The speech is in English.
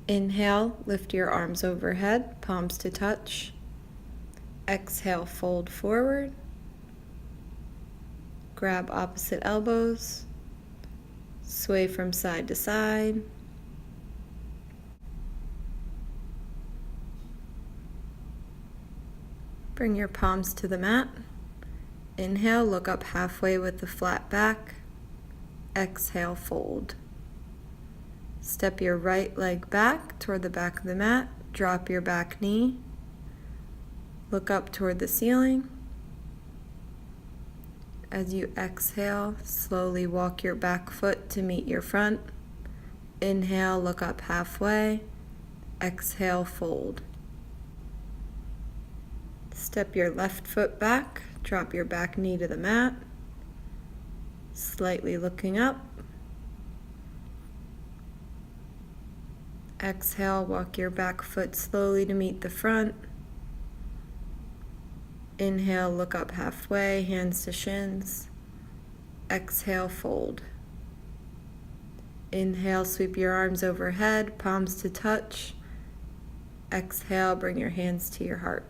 Inhale, lift your arms overhead, palms to touch. Exhale, fold forward. Grab opposite elbows. Sway from side to side. Bring your palms to the mat. Inhale, look up halfway with the flat back. Exhale, fold. Step your right leg back toward the back of the mat. Drop your back knee. Look up toward the ceiling. As you exhale, slowly walk your back foot to meet your front. Inhale, look up halfway. Exhale, fold. Step your left foot back. Drop your back knee to the mat. Slightly looking up. Exhale, walk your back foot slowly to meet the front. Inhale, look up halfway, hands to shins. Exhale, fold. Inhale, sweep your arms overhead, palms to touch. Exhale, bring your hands to your heart.